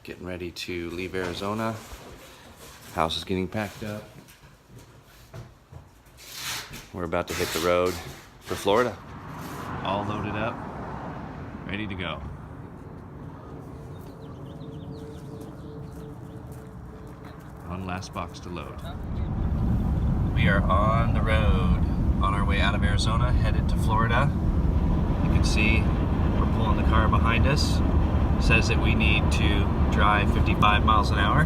Getting ready to leave Arizona. House is getting packed up. We're about to hit the road for Florida. All loaded up, ready to go. One last box to load. We are on the road, on our way out of Arizona, headed to Florida. You can see we're pulling the car behind us. It says that we need to drive 55 miles an hour.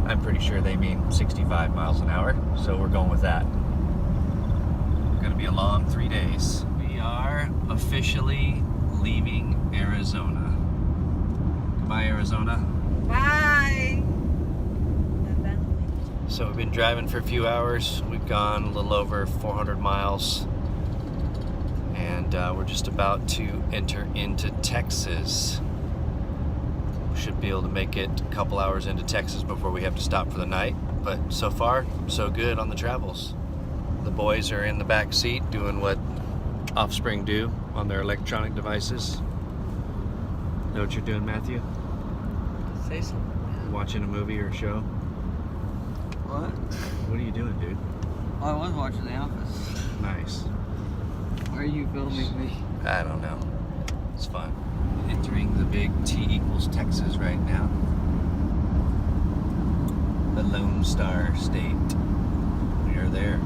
I'm pretty sure they mean 65 miles an hour, so we're going with that. Gonna be a long 3 days. We are officially leaving Arizona. Goodbye, Arizona. Bye. So we've been driving for a few hours. We've gone a little over 400 miles. And we're just about to enter into Texas. We should be able to make it a couple hours into Texas before we have to stop for the night. But so far, so good on the travels. The boys are in the back seat doing what offspring do on their electronic devices. Know what you're doing, Matthew? Say something. Watching a movie or a show? What? What are you doing, dude? Oh, I was watching The Office. Nice. Why are you filming me? I don't know. It's fun. Entering the big T equals Texas right now. The Lone Star State. We are there.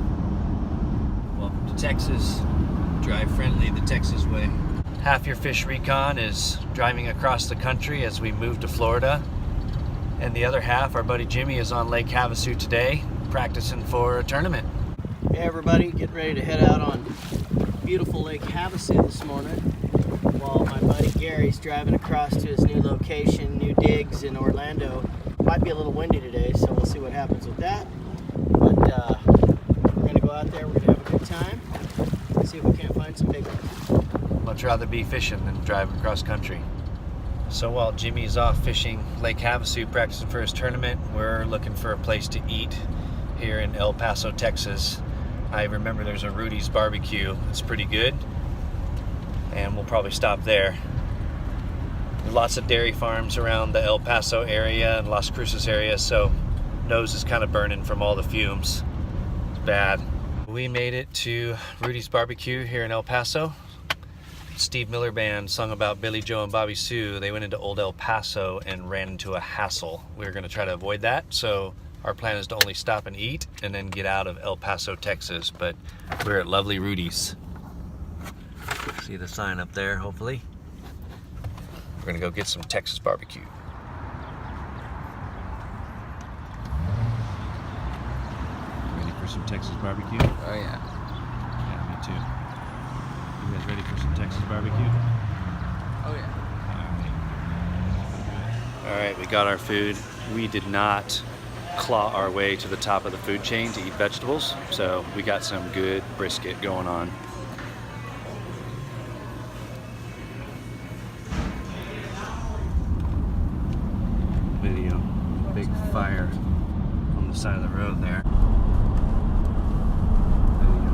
Welcome to Texas. Drive friendly the Texas way. Half your Fish Recon is driving across the country as we move to Florida. And the other half, our buddy Jimmy, is on Lake Havasu today, practicing for a tournament. Hey everybody, getting ready to head out on beautiful Lake Havasu this morning, while my buddy Gary's driving across to his new location, new digs in Orlando. Might be a little windy today, so we'll see what happens with that. But we're gonna go out there, we're gonna have a good time, see if we can't find some big ones. Much rather be fishing than driving cross country. So while Jimmy's off fishing Lake Havasu, practicing for his tournament, we're looking for a place to eat here in El Paso, Texas. I remember there's a Rudy's barbecue. It's pretty good, and we'll probably stop there. There's lots of dairy farms around the El Paso area and Las Cruces area, so nose is kind of burning from all the fumes. It's bad. We made it to Rudy's barbecue here in El Paso. Steve Miller Band sung about Billy Joe and Bobby Sue. They went into Old El Paso and ran into a hassle. We were going to try to avoid that, so our plan is to only stop and eat and then get out of El Paso, Texas. But we're at lovely Rudy's. See the sign up there, hopefully. We're going to go get some Texas barbecue. Ready for some Texas barbecue? Oh yeah. Yeah, me too. You guys ready for some Texas barbecue? Oh yeah. All right, we got our food. We did not claw our way to the top of the food chain to eat vegetables, so we got some good brisket going on. Video, big fire on the side of the road there. Video,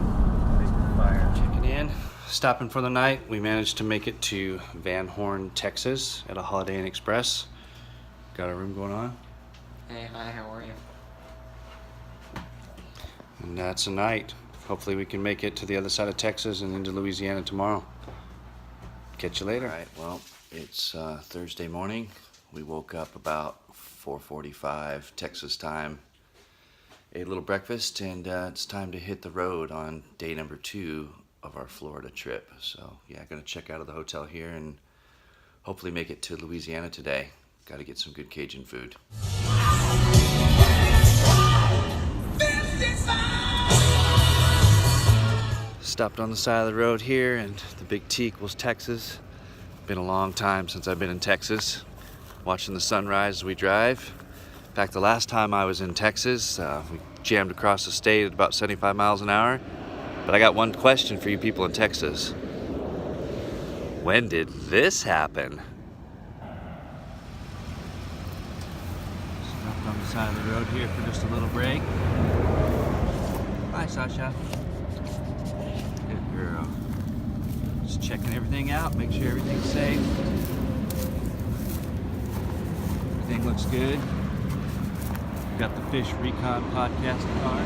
big fire. Checking in. Stopping for the night. We managed to make it to Van Horn, Texas at a Holiday Inn Express. Got a room going on. Hey, hi, how are you? And that's a night. Hopefully we can make it to the other side of Texas and into Louisiana tomorrow. Catch you later. All right, well, it's Thursday morning. We woke up about 4:45 Texas time. Ate a little breakfast, and it's time to hit the road on day number 2 of our Florida trip. So yeah, gonna check out of the hotel here and hopefully make it to Louisiana today. Gotta get some good Cajun food. Stopped on the side of the road here and the big T equals Texas. Been a long time since I've been in Texas. Watching the sunrise as we drive. In fact, the last time I was in Texas, we jammed across the state at about 75 miles an hour. But I got one question for you people in Texas. When did this happen? Stopped on the side of the road here for just a little break. Bye, Sasha. Good girl. Just checking everything out, make sure everything's safe. Everything looks good. Got the Fish Recon podcast car.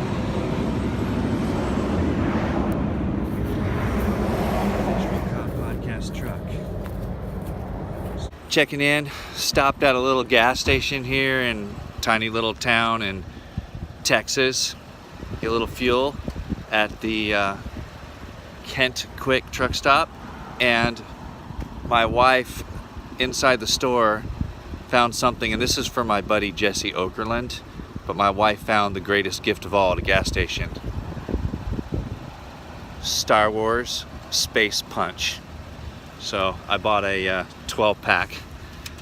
Fish Recon podcast truck. Checking in. Stopped at a little gas station here in a tiny little town in Texas. Get a little fuel at the Kent Quick truck stop. And my wife inside the store found something, and this is for my buddy Jesse Okerlund, but my wife found the greatest gift of all at a gas station. Star Wars Space Punch. So I bought a 12 pack,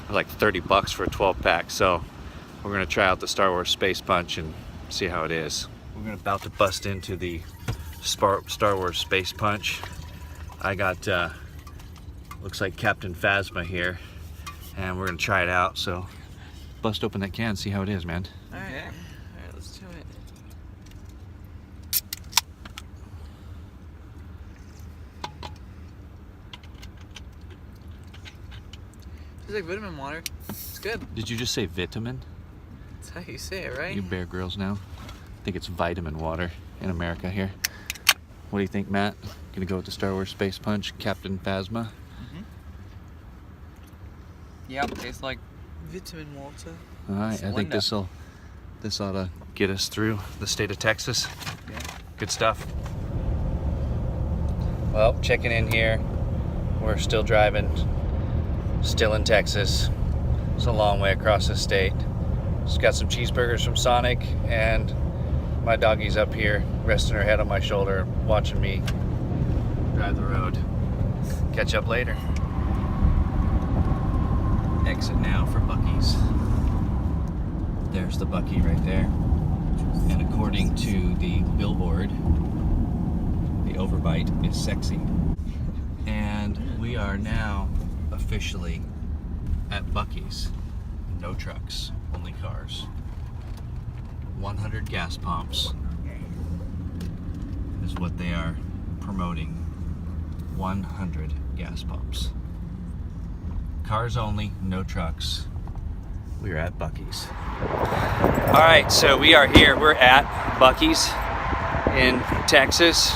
like $30 for a 12 pack. So we're gonna try out the Star Wars Space Punch and see how it is. We're about to bust into the Star Wars Space Punch. I got, looks like Captain Phasma here, and we're gonna try it out. So bust open that can, see how it is, man. All right, let's do it. It's like vitamin water. It's good. Did you just say vitamin? That's how you say it, right? You Bear Grylls now? I think it's vitamin water in America here. What do you think, Matt? Gonna go with the Star Wars Space Punch, Captain Phasma? Yep, tastes like vitamin water. All right, I think this ought to get us through the state of Texas. Yeah. Good stuff. Well, checking in here. We're still driving, still in Texas. It's a long way across the state. Just got some cheeseburgers from Sonic, and my doggie's up here, resting her head on my shoulder, watching me drive the road. Catch up later. Exit now for Bucky's. There's the Bucky right there. And according to the billboard, the overbite is sexy. And we are now officially at Bucky's. No trucks, only cars. 100 gas pumps is what they are promoting. 100 gas pumps. Cars only, no trucks. We are at Bucky's. All right, so we are here. We're at Bucky's in Texas.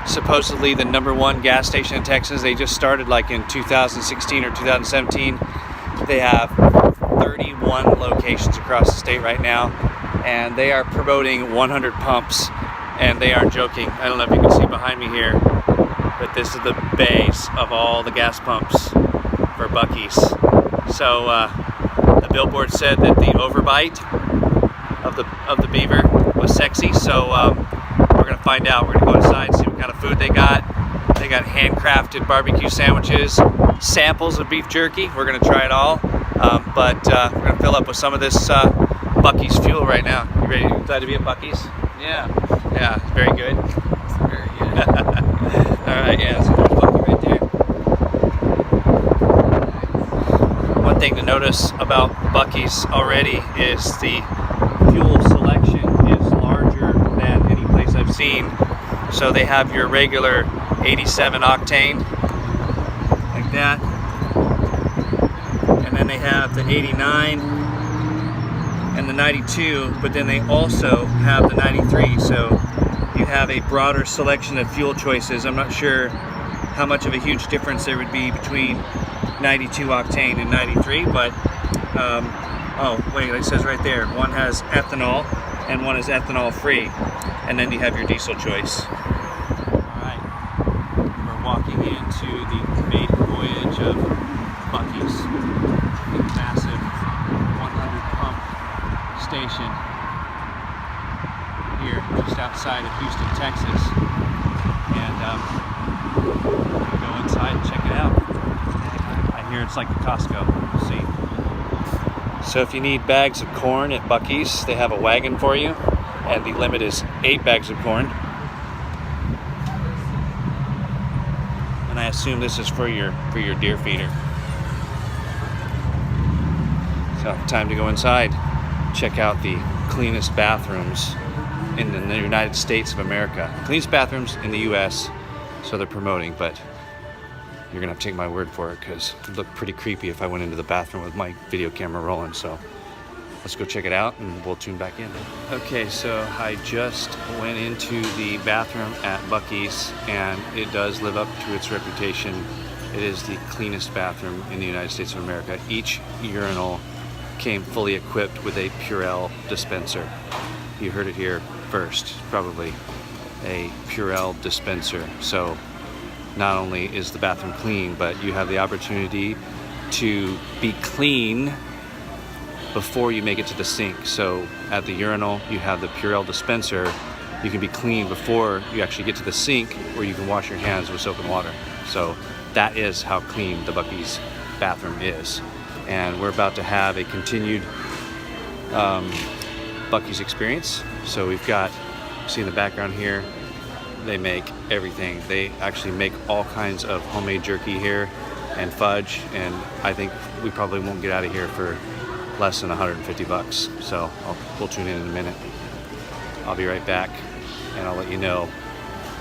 Supposedly the #1 gas station in Texas. They just started like in 2016 or 2017. They have 31 locations across the state right now, and they are promoting 100 pumps, and they aren't joking. I don't know if you can see behind me here, but this is the base of all the gas pumps for Bucky's. So the billboard said that the overbite of the beaver was sexy. So we're gonna find out. We're gonna go inside, see what kind of food they got. They got handcrafted barbecue sandwiches, samples of beef jerky. We're gonna try it all, but we're gonna fill up with some of this Bucky's fuel right now. You ready? Glad to be at Bucky's? Yeah. Yeah, very good. It's very good. All right, yeah, so there's Bucky right there. One thing to notice about Bucky's already is the fuel selection is larger than any place I've seen. So they have your regular 87 octane, like that. And then they have the 89 and the 92, but then they also have the 93. So you have a broader selection of fuel choices. I'm not sure how much of a huge difference there would be between 92 octane and 93, but oh wait, it says right there, one has ethanol and one is ethanol free, and then you have your diesel choice. Alright, we're walking into the maiden voyage of Bucky's, the massive 100 pump station here just outside of Houston, Texas, and we'll go inside and check it out. I hear it's like a Costco. We'll see. So if you need bags of corn at Bucky's, they have a wagon for you, and the limit is 8 bags of corn. And I assume this is for your deer feeder. So time to go inside, check out the cleanest bathrooms in the United States of America. Cleanest bathrooms in the US, so they're promoting, but you're gonna have to take my word for it, because it looked pretty creepy if I went into the bathroom with my video camera rolling. So let's go check it out and we'll tune back in. Okay, so I just went into the bathroom at Bucky's, and it does live up to its reputation. It is the cleanest bathroom in the United States of America. Each urinal came fully equipped with a Purell dispenser. You heard it here first, probably a Purell dispenser. So not only is the bathroom clean, but you have the opportunity to be clean before you make it to the sink. So at the urinal, you have the Purell dispenser. You can be clean before you actually get to the sink, where you can wash your hands with soap and water. So that is how clean the Bucky's bathroom is. And we're about to have a continued Bucky's experience. So we've got, see in the background here, they make everything. They actually make all kinds of homemade jerky here and fudge, and I think we probably won't get out of here for less than 150 bucks. So we'll tune in a minute. I'll be right back, and I'll let you know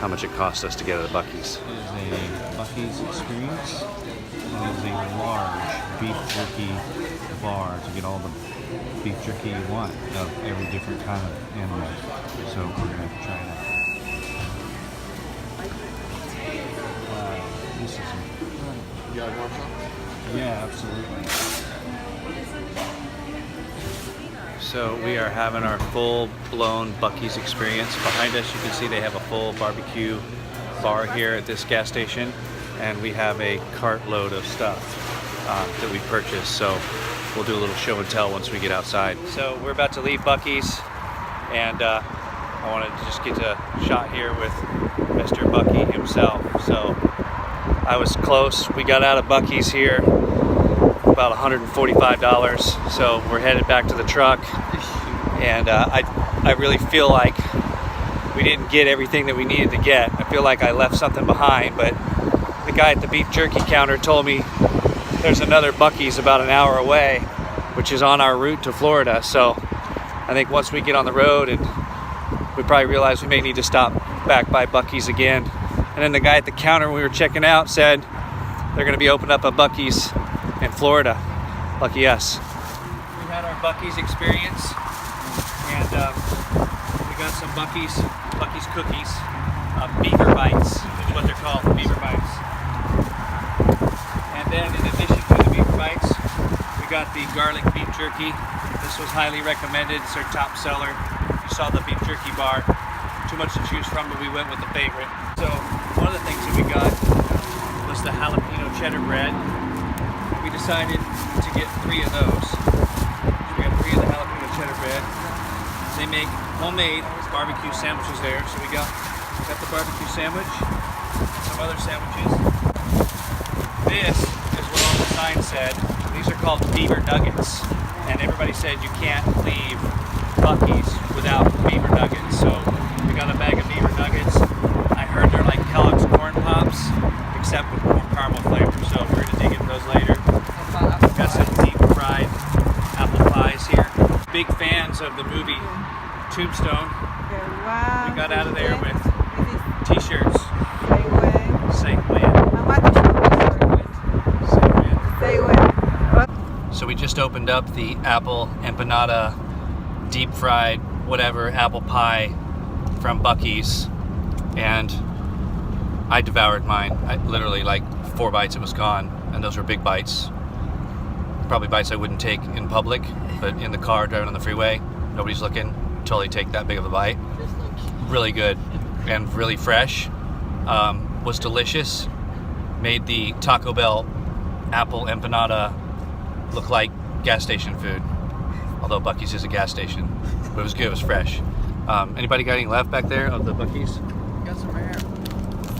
how much it cost us to get out of Bucky's. It is a Bucky's experience. It is a large beef jerky bar to get all the beef jerky you want of every different kind of animal. So we're gonna try it out. Wow, this is incredible. You guys want some? Yeah, absolutely. So we are having our full-blown Bucky's experience. Behind us, you can see they have a full barbecue bar here at this gas station, and we have a cartload of stuff that we purchased. So we'll do a little show and tell once we get outside. So we're about to leave Bucky's, and I wanted to just get a shot here with Mr. Bucky himself. So I was close. We got out of Bucky's here about $145, so we're headed back to the truck, and I really feel like we didn't get everything that we needed to get. I feel like I left something behind, but the guy at the beef jerky counter told me there's another Bucky's about an hour away, which is on our route to Florida. So I think once we get on the road, and we probably realize we may need to stop back by Bucky's again. And then the guy at the counter we were checking out said they're going to be opening up a Bucky's in Florida. Lucky us. We had our Bucky's experience, and we got some Bucky's cookies, beaver bites is what they're called, beaver bites. And then in addition to the beaver bites, we got the garlic beef jerky. This was highly recommended. It's our top seller. You saw the beef jerky bar. Too much to choose from, but we went with the favorite. So one of the things that we got was the jalapeno cheddar bread. We decided to get 3 of those. So we got 3 of the jalapeno cheddar bread. They make homemade barbecue sandwiches there. So we got the barbecue sandwich, some other sandwiches. This is what all the signs said. These are called beaver nuggets. And everybody said you can't leave Bucky's without beaver nuggets. So we got a bag of beaver nuggets. I heard they're like Kellogg's Corn Pops, except with more caramel flavor. So we're gonna dig into those later. We've got some deep fried apple pies here. Big fans of the movie Tombstone. We got out of there with t-shirts. Same way. So we just opened up the apple empanada, deep fried, whatever, apple pie from Bucky's, and I devoured mine. I literally, like 4 bites, it was gone, and those were big bites. Probably bites I wouldn't take in public, but in the car driving on the freeway, nobody's looking, totally take that big of a bite. Really good and really fresh. Was delicious. Made the Taco Bell apple empanada look like gas station food, although Bucky's is a gas station. But it was good, it was fresh. Anybody got any left back there of the Bucky's? Got some right here.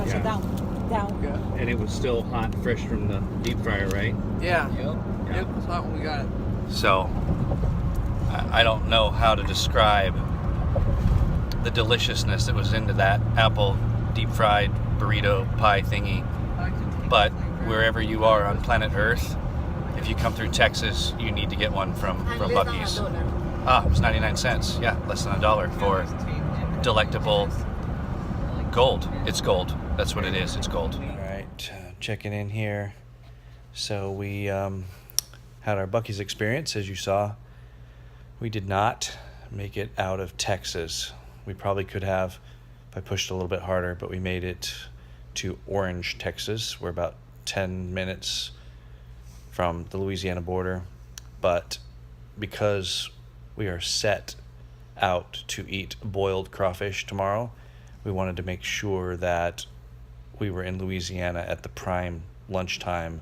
Yeah. Down. Yeah. And it was still hot, fresh from the deep fryer, right? Yeah. Yeah. Yep, it's hot when we got it. So, I don't know how to describe the deliciousness that was into that apple deep fried burrito pie thingy. But wherever you are on planet Earth, if you come through Texas, you need to get one from Bucky's. It was 99 cents. Yeah, less than $1 for delectable gold. It's gold. That's what it is. It's gold. All right, checking in here. So we had our Bucky's experience, as you saw. We did not make it out of Texas. We probably could have if I pushed a little bit harder, but we made it to Orange, Texas. We're about 10 minutes from the Louisiana border, but because we are set out to eat boiled crawfish tomorrow, we wanted to make sure that we were in Louisiana at the prime lunchtime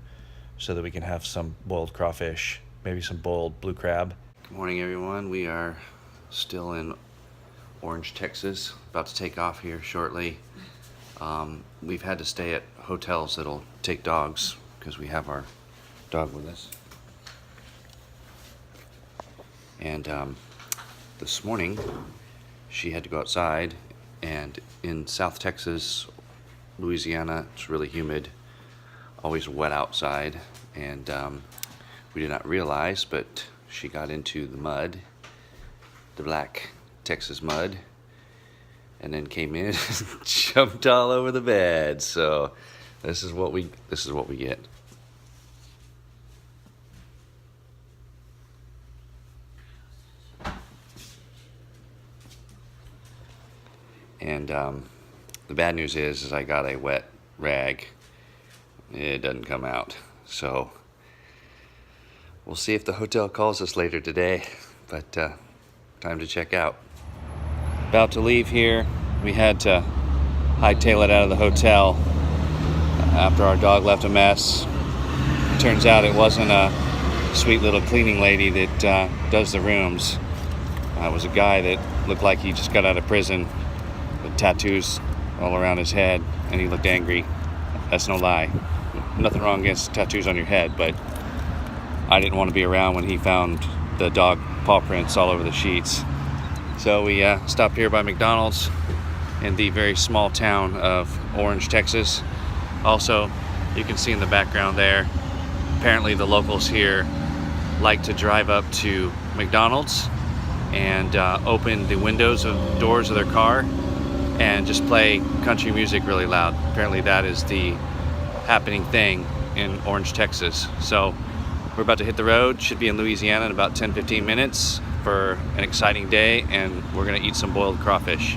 so that we can have some boiled crawfish, maybe some boiled blue crab. Good morning, everyone. We are still in Orange, Texas, about to take off here shortly. We've had to stay at hotels that'll take dogs because we have our dog with us. And this morning she had to go outside, and in South Texas, Louisiana, it's really humid, always wet outside, and we did not realize, but she got into the mud, the black Texas mud, and then came in and jumped all over the bed. So this is what we get. And the bad news is I got a wet rag. It doesn't come out. So we'll see if the hotel calls us later today, but time to check out. About to leave here. We had to hightail it out of the hotel after our dog left a mess. Turns out it wasn't a sweet little cleaning lady that does the rooms. It was a guy that looked like he just got out of prison with tattoos all around his head, and he looked angry. That's no lie. Nothing wrong against tattoos on your head, but I didn't want to be around when he found the dog paw prints all over the sheets. So we stopped here by McDonald's in the very small town of Orange, Texas. Also, you can see in the background there, apparently the locals here like to drive up to McDonald's and open the windows of doors of their car and just play country music really loud. Apparently that is the happening thing in Orange, Texas. So we're about to hit the road, should be in Louisiana in about 10-15 minutes for an exciting day, and we're gonna eat some boiled crawfish.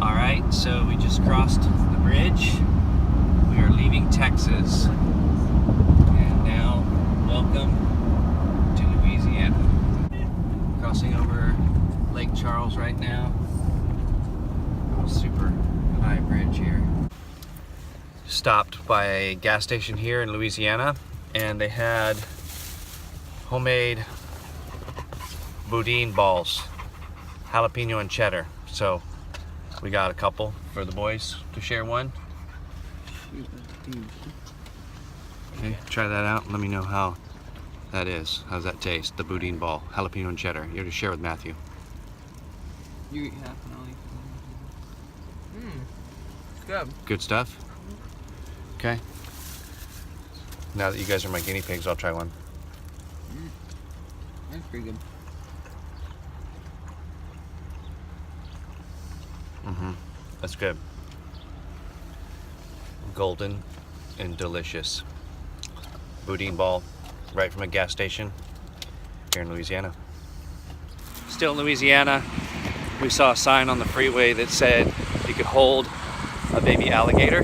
All right, so we just crossed the bridge. We are leaving Texas. And now, welcome to Louisiana. Crossing over Lake Charles right now. Super high bridge here. Stopped by a gas station here in Louisiana, and they had homemade boudin balls, jalapeno and cheddar. So we got a couple for the boys to share one. Okay, try that out and let me know how that is. How's that taste? The boudin ball, jalapeno and cheddar. You're to share with Matthew. You eat half and I'll eat. It's good. Good stuff? Okay. Now that you guys are my guinea pigs, I'll try one. That's pretty good. That's good. Golden and delicious. Boudin ball, right from a gas station here in Louisiana. Still in Louisiana, we saw a sign on the freeway that said you could hold a baby alligator.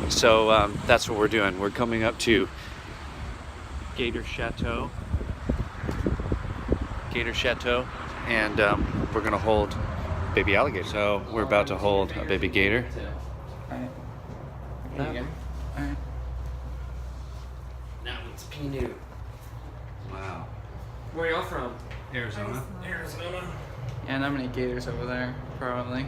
So that's what we're doing. We're coming up to Gator Chateau, and we're gonna hold baby alligator. So we're about to hold a baby gator. Alright. Alright. Now it's Pinot. Wow. Where y'all from? Arizona. Arizona. Yeah, not many gators over there, probably.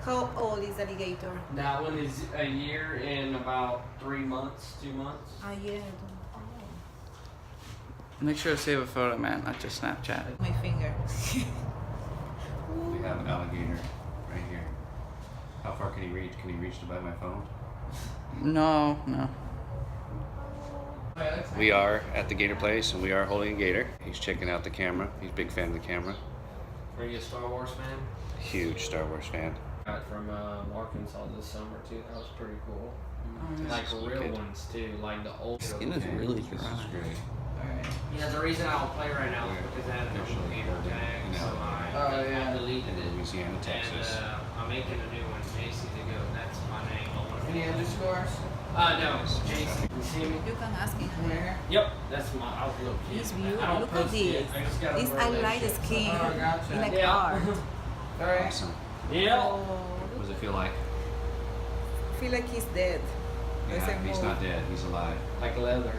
How old is alligator? That one is a year and about 3 months, 2 months. A year. Make sure to save a photo, man, not just Snapchat. My finger. We have an alligator right here. How far can he reach? Can he reach to buy my phone? No. We are at the gator place, and we are holding a gator. He's checking out the camera. He's a big fan of the camera. Are you a Star Wars fan? Huge Star Wars fan. Got from Arkansas this summer too. That was pretty cool. Oh, Like This is real wicked. ones too, like the old. Skin is really This is dry. great. Alright. Yeah, the reason I don't play right now is because I have no gator tag, so I yeah. deleted it. Louisiana, Texas. And I'm making a new one, JC to go. That's my name. Any underscores? No, JC. You see me? You can ask him. Where? Yep, that's my outlook. It's I beautiful. don't Look at post it. this. I just got This I like the skin. Oh, gotcha. It's like Yeah. art. Alright. Awesome. Yeah. Oh, What does it feel like? I feel like he's dead. There's a He's mole. not dead. He's alive. Like leather.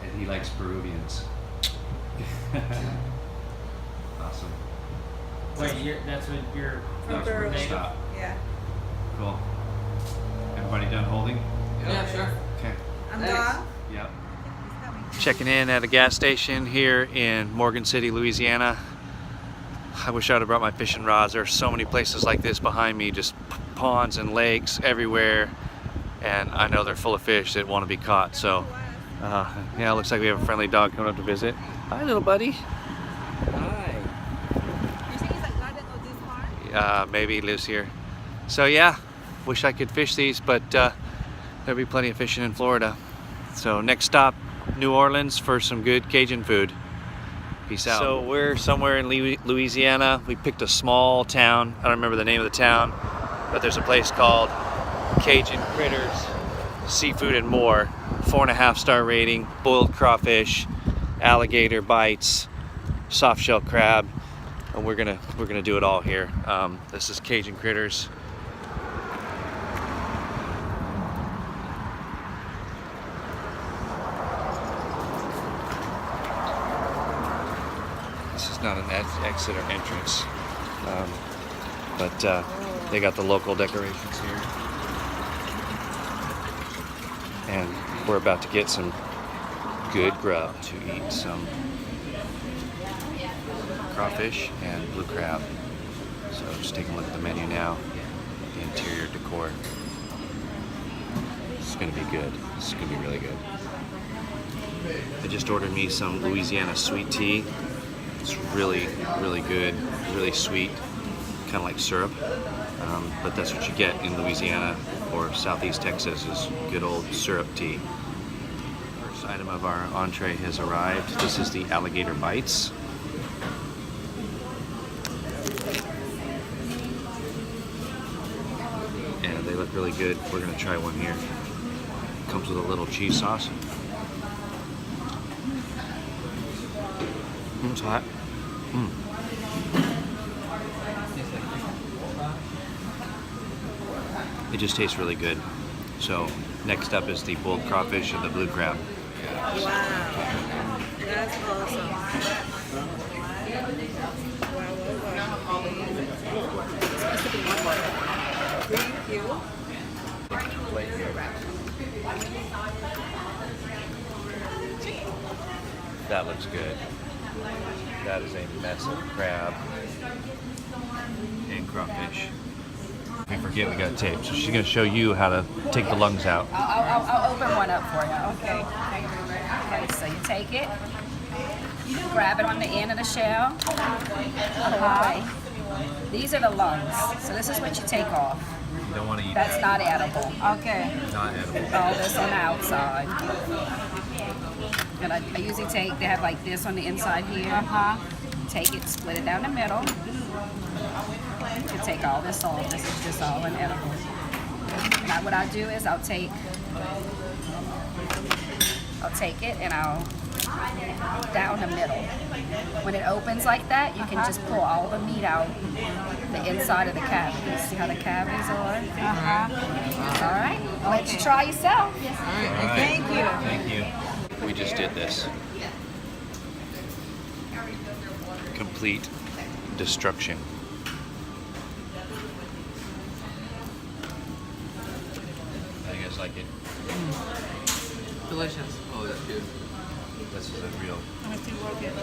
And he likes Peruvians. Awesome. Wait, that's what you're. From That's where Peru. we stop. Yeah. Cool. Everybody done holding? Yeah, sure. Okay. I'm Thanks. done. Yep. He's coming. Checking in at a gas station here in Morgan City, Louisiana. I wish I'd have brought my fishing rods. There are so many places like this behind me, just ponds and lakes everywhere. And I know they're full of fish that want to be caught. So, yeah, it looks like we have a friendly dog coming up to visit. Hi, little buddy. Hi. You think it's a garden of this farm? Maybe he lives here. So, yeah, wish I could fish these, but there'll be plenty of fishing in Florida. So, next stop, New Orleans for some good Cajun food. Peace out. So we're somewhere in Louisiana. We picked a small town. I don't remember the name of the town, but there's a place called Cajun Critters, Seafood and More. 4.5-star rating, boiled crawfish, alligator bites, soft shell crab, and we're gonna do it all here. This is Cajun Critters. This is not an exit or entrance, but they got the local decorations here. And we're about to get some good grub to eat, some crawfish and blue crab. So just taking a look at the menu now, the interior decor. This is gonna be good. This is gonna be really good. I just ordered me some Louisiana sweet tea. It's really, really good, really sweet, kind of like syrup. But that's what you get in Louisiana or Southeast Texas is good old syrup tea. First item of our entree has arrived. This is the alligator bites. And they look really good. We're gonna try one here. Comes with a little cheese sauce. It's hot. It just tastes really good. So next up is the boiled crawfish and the blue crab. Wow. That's awesome. Thank you. That looks good. That is a mess of crab and crawfish. We forget we got tape, so she's going to show you how to take the lungs out. I'll open one up for you. Okay. Okay, so you take it, grab it on the end of the shell, pull away. These are the lungs, so this is what you take off. You don't want to eat That's that. not edible. Okay. Not edible. All this on the outside. And I usually take, they have like this on the inside here. Take it, split it down the middle. You can take all this off. This is just all inedible. Now what I do is I'll take it and I'll down the middle. When it opens like that, you can just pull all the meat out the inside of the cavities. See how the cavities are? All right, I'll let you try yourself. Thank you. Thank you. We just did this. Complete destruction. How do you guys like it? Delicious. Oh, that's good. This is a real...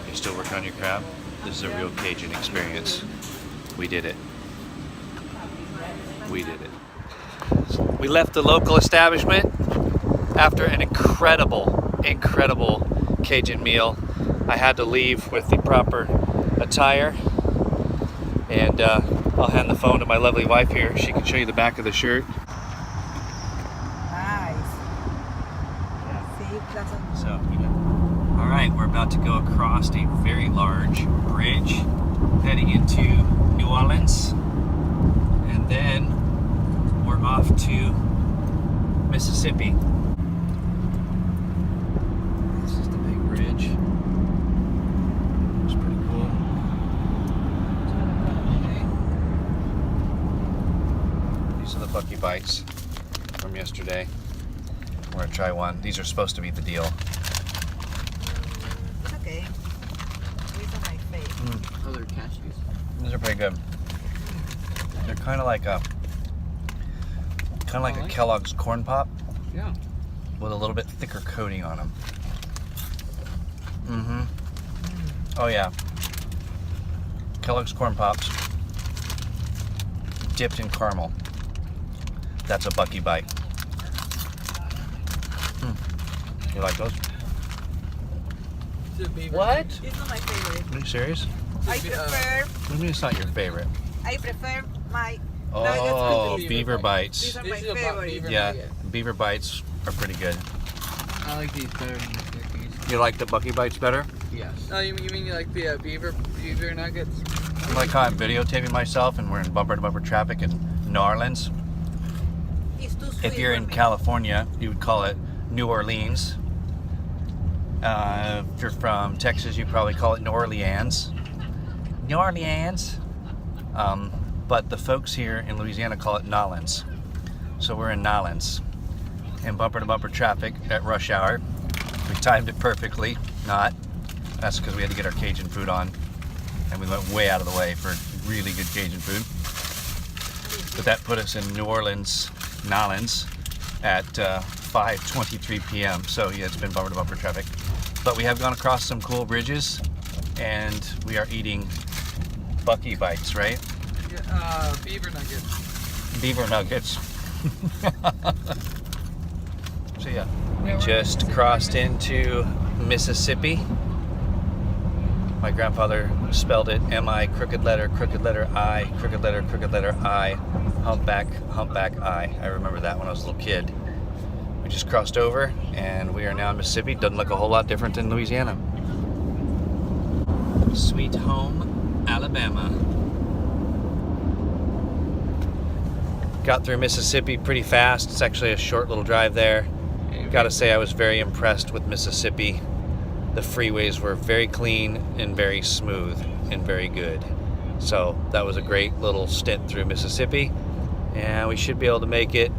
You're still working on your crab? This is a real Cajun experience. We did it. We did it. We left the local establishment after an incredible Cajun meal. I had to leave with the proper attire, and I'll hand the phone to my lovely wife here. She can show you the back of the shirt. Nice. See, that's a So, all right. right, we're about to go across a very large bridge heading into New Orleans, and then we're off to Mississippi. This is the big bridge. It's pretty cool. These are the Bucky bites from yesterday. We're gonna try one. These are supposed to be the deal. Okay. These are my favorite. Oh, they're cashews. These are pretty good. They're kind of like a Kellogg's Corn Pop Yeah. with a little bit thicker coating on them. Mm-hmm. Oh yeah. Kellogg's Corn Pops dipped in caramel. That's a Bucky bite. You like those? What? These are my favorite. Are you serious? I prefer. What do you mean it's not your favorite? I prefer my. Oh, These beaver bites. are my These are favorite. Yeah, beaver bites are pretty good. I like these better than the cookies. You like the Bucky bites better? Yes. Oh, you mean you like the beaver nuggets? I like how I'm videotaping myself and we're in bumper-to-bumper traffic in New Orleans. It's too sweet If you're for in me. California, you would call it New Orleans. If you're from Texas, you probably call it New Orleans. New Orleans. But the folks here in Louisiana call it Nolens. So we're in Nolens. In bumper-to-bumper traffic at rush hour. We timed it perfectly. Not. That's because we had to get our Cajun food on. And we went way out of the way for really good Cajun food. But that put us in New Orleans, Nolens, at 5:23 p.m. So yeah, it's been bumper-to-bumper traffic. But we have gone across some cool bridges, and we are eating Bucky bites, right? Yeah, beaver nuggets. Beaver nuggets. So yeah, we just crossed into Mississippi. My grandfather spelled it M-I, crooked letter I, crooked letter I, humpback I. I remember that when I was a little kid. We just crossed over and we are now in Mississippi. Doesn't look a whole lot different than Louisiana. Sweet home, Alabama. Got through Mississippi pretty fast. It's actually a short little drive there. Gotta say I was very impressed with Mississippi. The freeways were very clean and very smooth and very good. So that was a great little stint through Mississippi. And we should be able to make it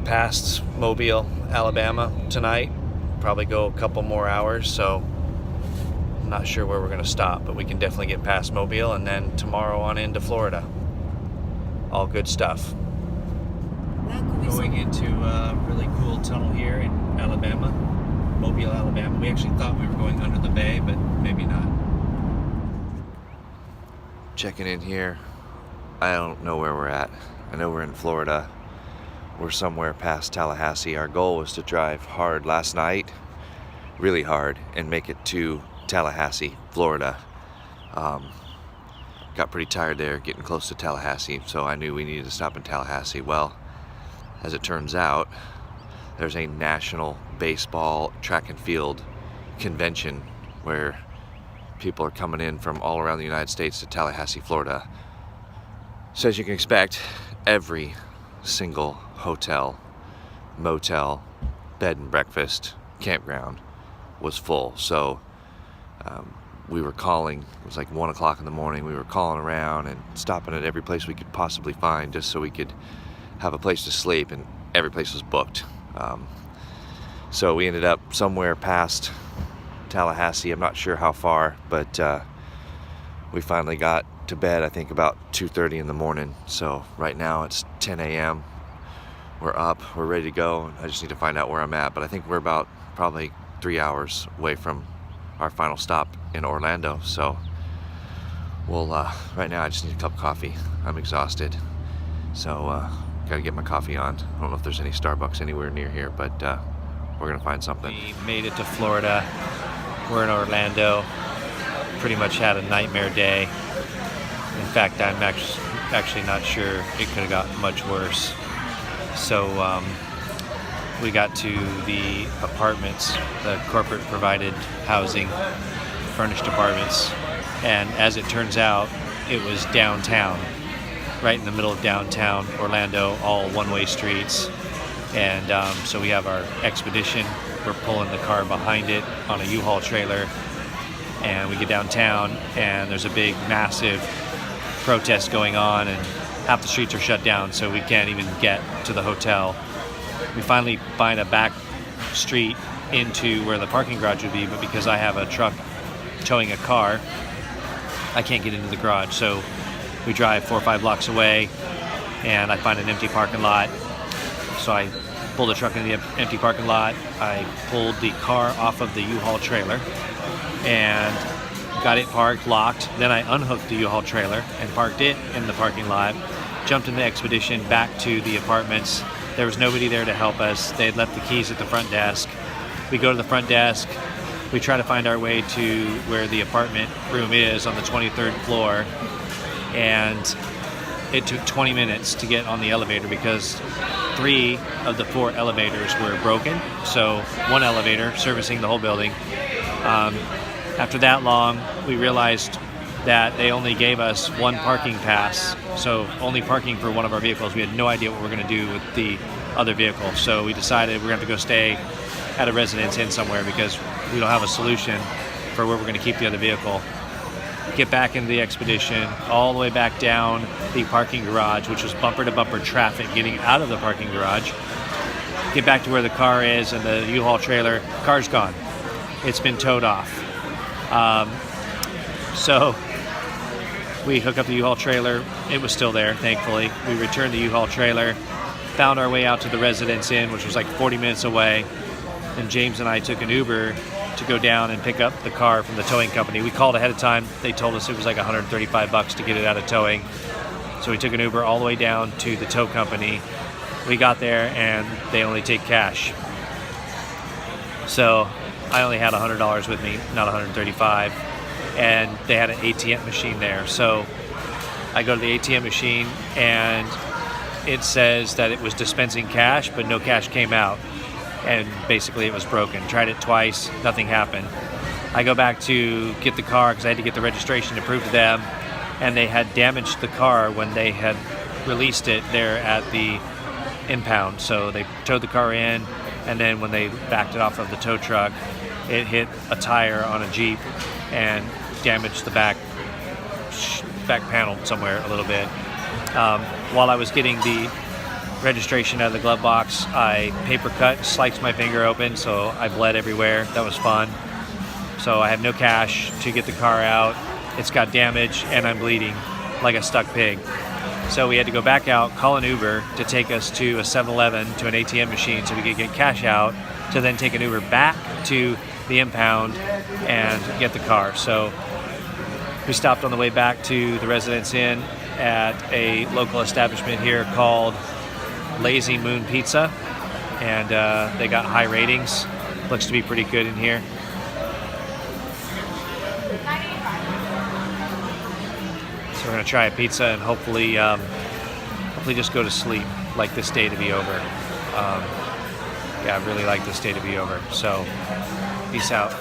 past Mobile, Alabama tonight. Probably go a couple more hours, so I'm not sure where we're gonna stop, but we can definitely get past Mobile and then tomorrow on into Florida. All good stuff. Going into a really cool tunnel here in Alabama, Mobile, Alabama. We actually thought we were going under the bay, but maybe not. Checking in here. I don't know where we're at. I know we're in Florida. We're somewhere past Tallahassee. Our goal was to drive hard last night, really hard, and make it to Tallahassee, Florida. Got pretty tired there getting close to Tallahassee, so I knew we needed to stop in Tallahassee. Well, as it turns out, there's a national baseball track and field convention where people are coming in from all around the United States to Tallahassee, Florida. So as you can expect, every single hotel, motel, bed and breakfast, campground was full. So we were calling, it was like 1 o'clock in the morning, we were calling around and stopping at every place we could possibly find just so we could have a place to sleep, and every place was booked. So we ended up somewhere past Tallahassee. I'm not sure how far, but we finally got to bed, I think about 2:30 in the morning. So right now it's 10 a.m. We're up, we're ready to go. I just need to find out where I'm at, but I think we're about probably 3 hours away from our final stop in Orlando. So we'll, right now I just need a cup of coffee. I'm exhausted. So gotta get my coffee on. I don't know if there's any Starbucks anywhere near here, but we're gonna find something. We made it to Florida. We're in Orlando. Pretty much had a nightmare day. In fact, I'm actually not sure it could have gotten much worse. So we got to the apartments, the corporate provided housing, furnished apartments, and as it turns out, it was downtown, right in the middle of downtown Orlando, all one-way streets. And so we have our Expedition. We're pulling the car behind it on a U-Haul trailer, and we get downtown, and there's a big, massive protest going on, and half the streets are shut down, so we can't even get to the hotel. We finally find a back street into where the parking garage would be, but because I have a truck towing a car, I can't get into the garage. So we drive 4 or 5 blocks away, and I find an empty parking lot. So I pulled the truck into the empty parking lot. I pulled the car off of the U-Haul trailer and got it parked, locked. Then I unhooked the U-Haul trailer and parked it in the parking lot. Jumped in the Expedition back to the apartments. There was nobody there to help us. They had left the keys at the front desk. We go to the front desk. We try to find our way to where the apartment room is on the 23rd floor. And it took 20 minutes to get on the elevator because 3 of the 4 elevators were broken. So 1 elevator servicing the whole building. After that long, we realized that they only gave us 1 parking pass, so only parking for one of our vehicles. We had no idea what we were going to do with the other vehicle, so we decided we're going to go stay at a Residence Inn somewhere because we don't have a solution for where we're going to keep the other vehicle. Get back into the Expedition, all the way back down the parking garage, which was bumper-to-bumper traffic getting out of the parking garage. Get back to where the car is and the U-Haul trailer. Car's gone. It's been towed off. So we hook up the U-Haul trailer. It was still there, thankfully. We returned the U-Haul trailer, found our way out to the Residence Inn, which was like 40 minutes away. And James and I took an Uber to go down and pick up the car from the towing company. We called ahead of time. They told us it was like $135 to get it out of towing. So we took an Uber all the way down to the tow company. We got there and they only take cash. So I only had $100 with me, not $135. And they had an ATM machine there. So I go to the ATM machine and it says that it was dispensing cash, but no cash came out. And basically it was broken. Tried it twice, nothing happened. I go back to get the car because I had to get the registration to prove to them, and they had damaged the car when they had released it there at the impound. So they towed the car in, and then when they backed it off of the tow truck, it hit a tire on a Jeep and damaged the back panel somewhere a little bit. While I was getting the registration out of the glove box, I paper cut, sliced my finger open, so I bled everywhere. That was fun. So I have no cash to get the car out. It's got damage and I'm bleeding like a stuck pig. So we had to go back out, call an Uber to take us to a 7-Eleven, to an ATM machine so we could get cash out, to then take an Uber back to the impound and get the car. So we stopped on the way back to the Residence Inn at a local establishment here called Lazy Moon Pizza, and they got high ratings. Looks to be pretty good in here. So we're gonna try a pizza and hopefully just go to sleep. Like this day to be over. Yeah, I really like this day to be over. So peace out.